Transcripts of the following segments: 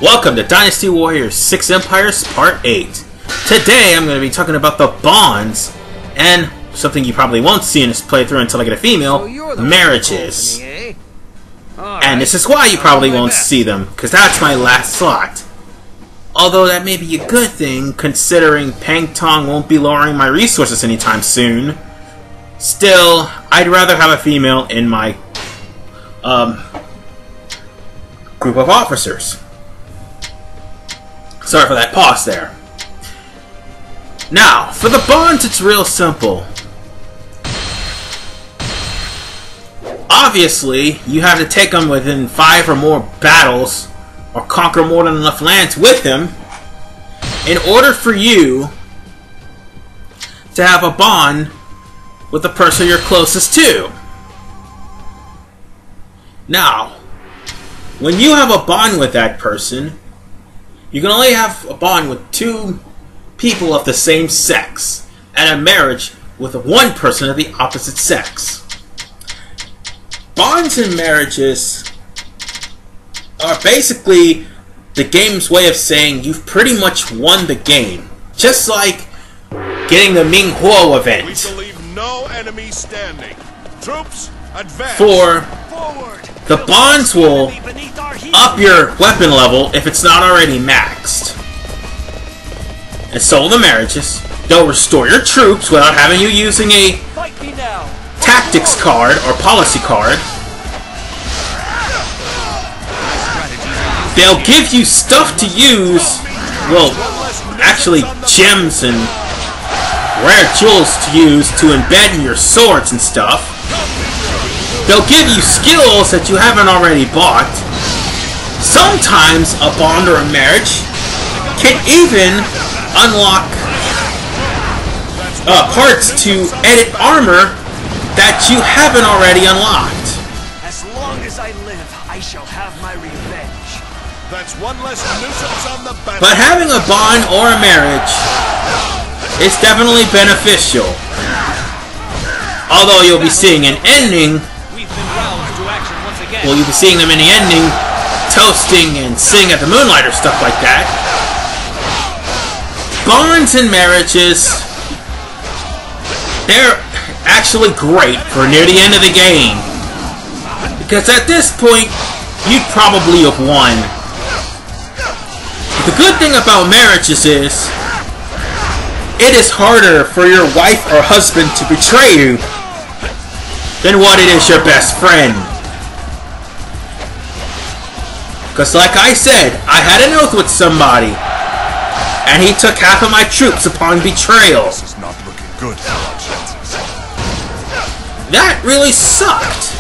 Welcome to Dynasty Warriors 6 Empires Part 8. Today I'm going to be talking about the bonds and something you probably won't see in this playthrough until I get a female, marriages. And this is why you probably won't see them, because that's my last slot. Although that may be a good thing, considering Pang Tong won't be lowering my resources anytime soon. Still, I'd rather have a female in my group of officers. Sorry for that pause there. Now, for the bonds, it's real simple. Obviously, you have to take them within 5 or more battles, or conquer more than enough lands with them, in order for you to have a bond with the person you're closest to. Now, when you have a bond with that person, you can only have a bond with 2 people of the same sex, and a marriage with 1 person of the opposite sex. Bonds and marriages are basically the game's way of saying you've pretty much won the game. Just like getting the Ming Huo event. We believe no enemy standing. Troops, advance. For the bonds will up your weapon level if it's not already maxed. And so will the marriages. They'll restore your troops without having you using a tactics card or policy card. They'll give you stuff to use, well, actually gems and rare jewels to use to embed in your swords and stuff. They'll give you skills that you haven't already bought. Sometimes a bond or a marriage can even unlock parts to edit armor that you haven't already unlocked. As long as I live, I shall have my revenge. That's one less nuisance on the battle. But having a bond or a marriage is definitely beneficial. Although you'll be seeing an ending. Well, you'll be seeing them in the ending, toasting and singing at the Moonlight or stuff like that. Bonds and marriages, they're actually great for near the end of the game. Because at this point, you'd probably have won. But the good thing about marriages is, it is harder for your wife or husband to betray you than what it is your best friend. Because like I said, I had an oath with somebody, and he took half of my troops upon betrayal. This is not looking good for our chances. That really sucked.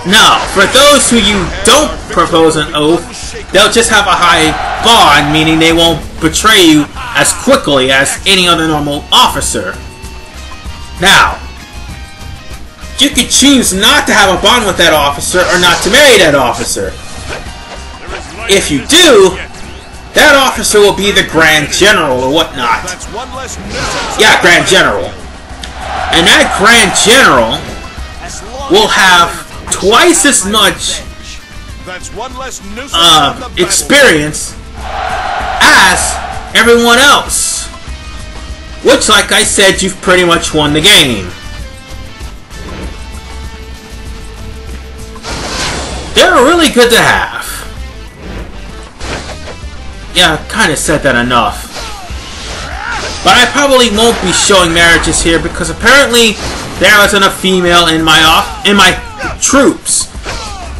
Now, for those who you don't propose an oath, they'll just have a high bond, meaning they won't betray you as quickly as any other normal officer. Now, you could choose not to have a bond with that officer or not to marry that officer. If you do, that officer will be the Grand General or whatnot. Yeah, Grand General. And that Grand General will have twice as much experience as everyone else. Which, like I said, you've pretty much won the game. They're really good to have. Yeah, I kind of said that enough. But I probably won't be showing marriages here because apparently there isn't a female in my troops.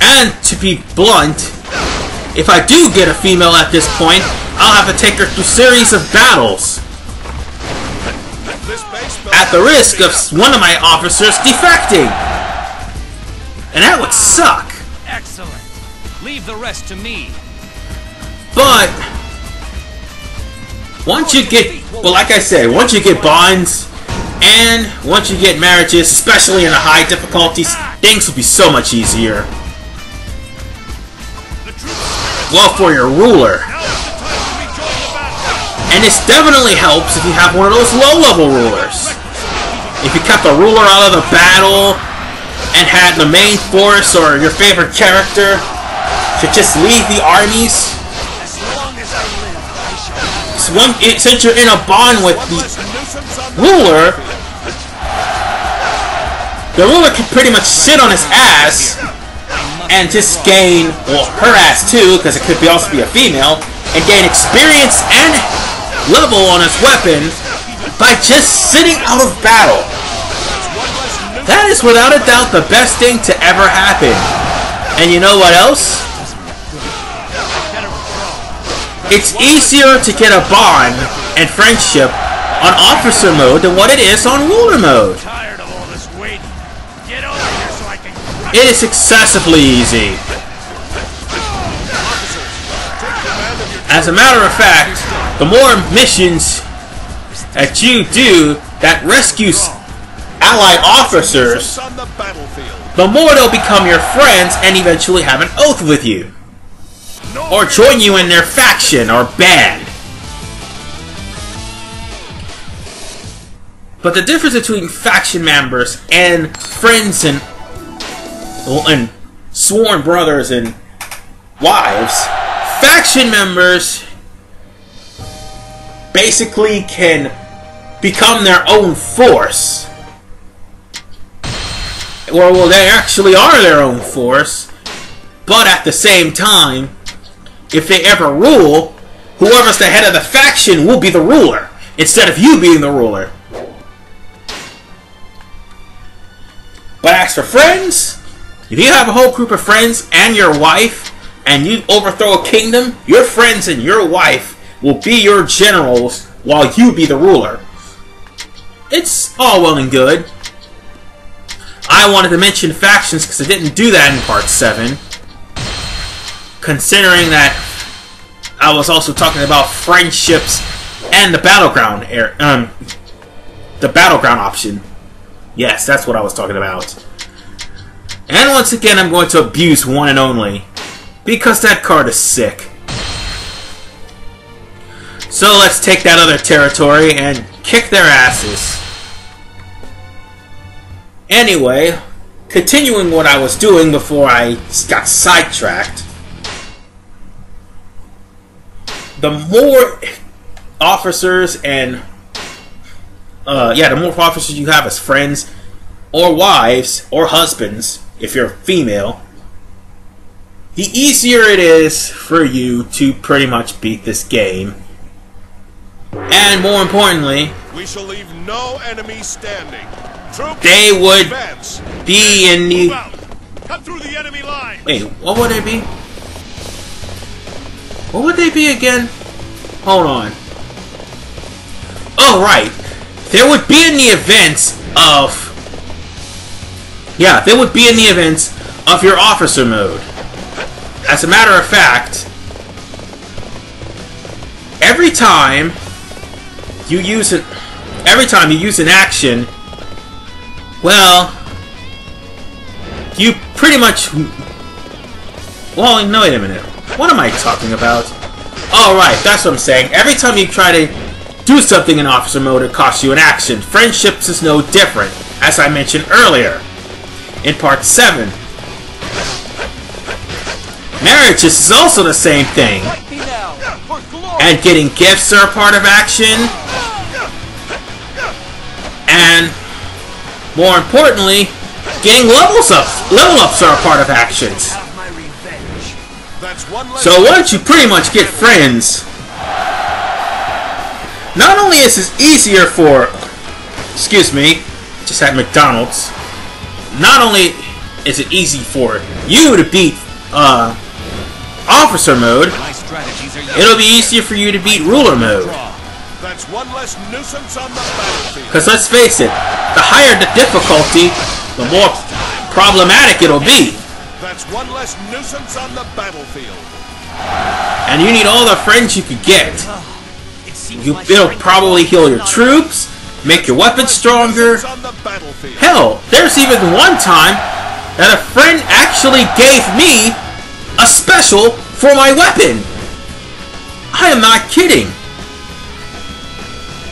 And to be blunt, if I do get a female at this point, I'll have to take her through a series of battles. At the risk of one of my officers defecting. And that would suck. Excellent. Leave the rest to me. But once you get, well, like I said, once you get bonds and once you get marriages, especially in the high difficulties, things will be so much easier. Well, for your ruler. And this definitely helps if you have one of those low-level rulers. If you kept a ruler out of the battle and had the main force or your favorite character to just leave the armies. As long as I live, I shall have Since you're in a bond with the ruler can pretty much sit on his ass and just gain, well, her ass too, because it could also be a female, and gain experience and level on his weapon by just sitting out of battle. That is without a doubt the best thing to ever happen. And you know what else? It's easier to get a bond and friendship on officer mode than what it is on ruler mode. It is excessively easy. As a matter of fact, the more missions that you do that rescues allied officers, the more they'll become your friends and eventually have an oath with you. Or join you in their faction or band. But the difference between faction members and friends and sworn brothers and wives, faction members basically can become their own force. Or, well, they actually are their own force, but at the same time, if they ever rule, whoever's the head of the faction will be the ruler, instead of you being the ruler. But as for friends, if you have a whole group of friends and your wife, and you overthrow a kingdom, your friends and your wife will be your generals while you be the ruler. It's all well and good. I wanted to mention factions because I didn't do that in Part 7. Considering that I was also talking about friendships and the battleground option. Yes, that's what I was talking about. And once again, I'm going to abuse one and only, because that card is sick. So let's take that other territory and kick their asses. Anyway, continuing what I was doing before I got sidetracked. The more officers and the more officers you have as friends or wives or husbands, if you're female, the easier it is for you to pretty much beat this game. And more importantly, we shall leave no enemy standing. Troops, they would advance. be in the... Cut through the enemy line. Wait, what would they be? What would they be again? Hold on. Oh, right. There would be in the events of... Yeah, they would be in the events of your officer mode. As a matter of fact, every time you use an action, well, you pretty much... Well, no, wait a minute. What am I talking about? Oh, right, that's what I'm saying. Every time you try to do something in officer mode, it costs you an action. Friendships is no different, as I mentioned earlier in Part 7. Marriages is also the same thing. And getting gifts are a part of action. And more importantly, getting level ups are a part of actions. So once you pretty much get friends, not only is it easier for, excuse me, just at McDonald's, not only is it easy for you to beat officer mode, it'll be easier for you to beat ruler mode. That's one less nuisance on the battlefield. Because let's face it, the higher the difficulty, the more problematic it'll be. That's one less nuisance on the battlefield. And you need all the friends you could get. It'll probably heal your troops, make your weapons stronger. Hell, there's even one time that a friend actually gave me a special for my weapon. I am not kidding.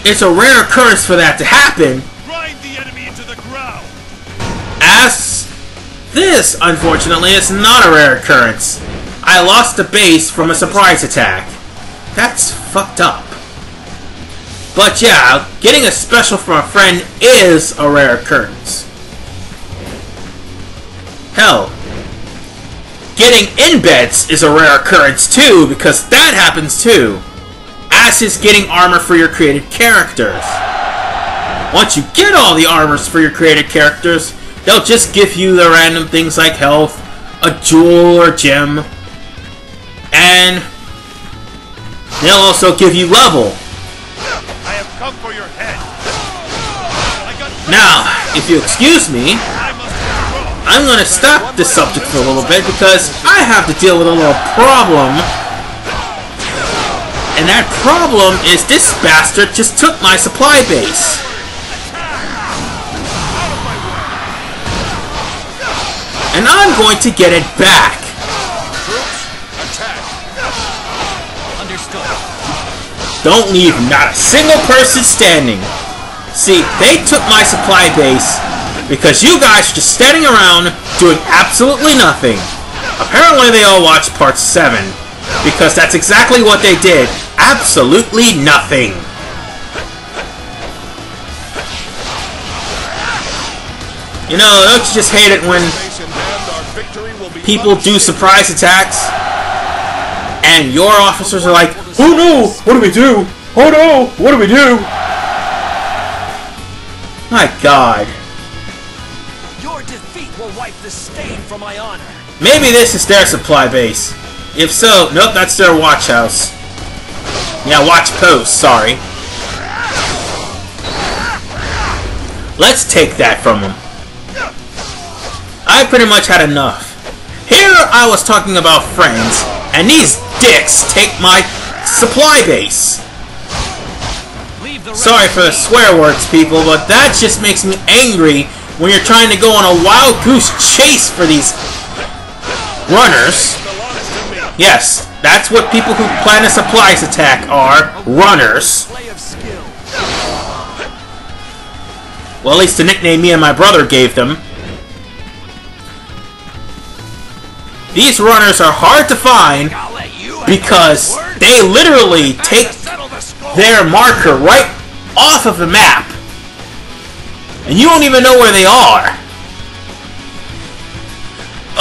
It's a rare occurrence for that to happen. Grind the enemy into the ground. As this, unfortunately, is not a rare occurrence. I lost the base from a surprise attack. That's fucked up. But yeah, getting a special from a friend is a rare occurrence. Hell, getting embeds is a rare occurrence too, because that happens too. As is getting armor for your created characters. Once you get all the armors for your created characters, they'll just give you the random things like health, a jewel or gem, and they'll also give you level. I have come for your head. Now, if you excuse me, I'm going to stop this subject for a little bit because I have to deal with a little problem. And that problem is this bastard just took my supply base. And I'm going to get it back. Don't leave not a single person standing. See, they took my supply base because you guys are just standing around doing absolutely nothing. Apparently they all watched part 7 because that's exactly what they did. Absolutely nothing. You know, don't you just hate it when people do surprise attacks and your officers are like, oh no, what do we do? Oh no, what do we do? My God. Your defeat will wipe the stain from my honor. Maybe this is their supply base. If so, nope, that's their watch house. Yeah, watch post, sorry. Let's take that from them. I pretty much had enough. Here I was talking about friends, and these dicks take my supply base. Sorry for the swear words, people, but that just makes me angry when you're trying to go on a wild goose chase for these runners. Yes, that's what people who plan a supplies attack are, runners. Well, at least the nickname me and my brother gave them. These runners are hard to find because they literally take their marker right off of the map. And you don't even know where they are.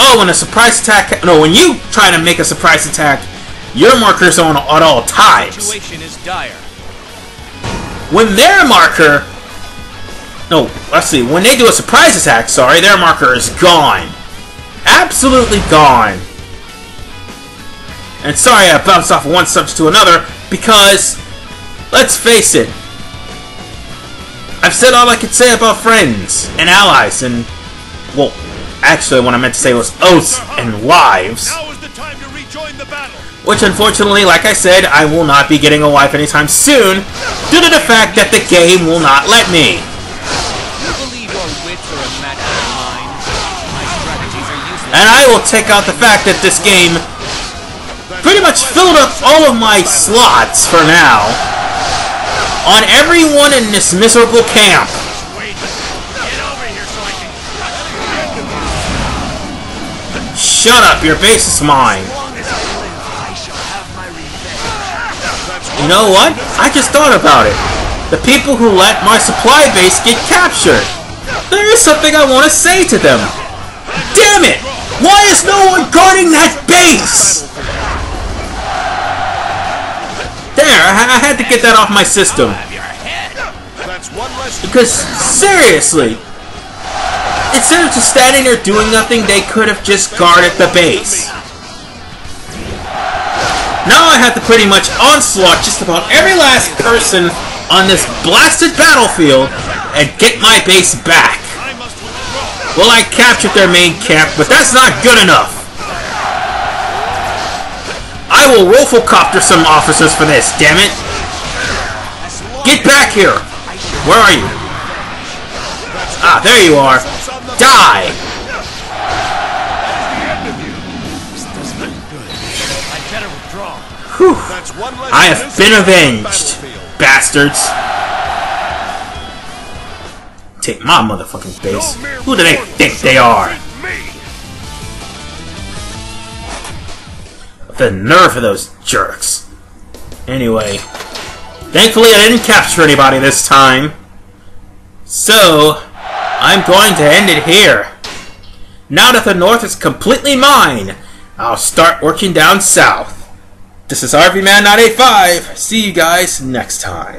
Oh, when a surprise attack... No, when you try to make a surprise attack, your marker's on at all times. Situation is dire. When their marker... No, let's see. When they do a surprise attack, sorry, their marker is gone. Absolutely gone. And sorry I bounced off one subject to another, because, let's face it, I've said all I could say about friends and allies and, well, actually what I meant to say was oaths and wives. Now is the time to rejoin the battle. Which unfortunately, like I said, I will not be getting a wife anytime soon, due to the fact that the game will not let me. You believe your wits are a match for mine? My strategies are useless. And I will take out the fact that this game pretty much filled up all of my slots for now on everyone in this miserable camp. Shut up, your base is mine. You know what? I just thought about it. The people who let my supply base get captured. There is something I want to say to them. Damn it! Why is no one guarding that base? There, I had to get that off my system. Because, seriously, instead of just standing there doing nothing, they could have just guarded the base. Now I have to pretty much onslaught just about every last person on this blasted battlefield and get my base back. Well, I captured their main camp, but that's not good enough. I will riflecopter some officers for this, damn it! Get back here! Where are you? Ah, there you are! Die! Whew. I have been avenged, bastards! Take my motherfucking base. Who do they think they are? The nerve of those jerks. Anyway, thankfully I didn't capture anybody this time. So, I'm going to end it here. Now that the North is completely mine, I'll start working down south. This is RVMan985. See you guys next time.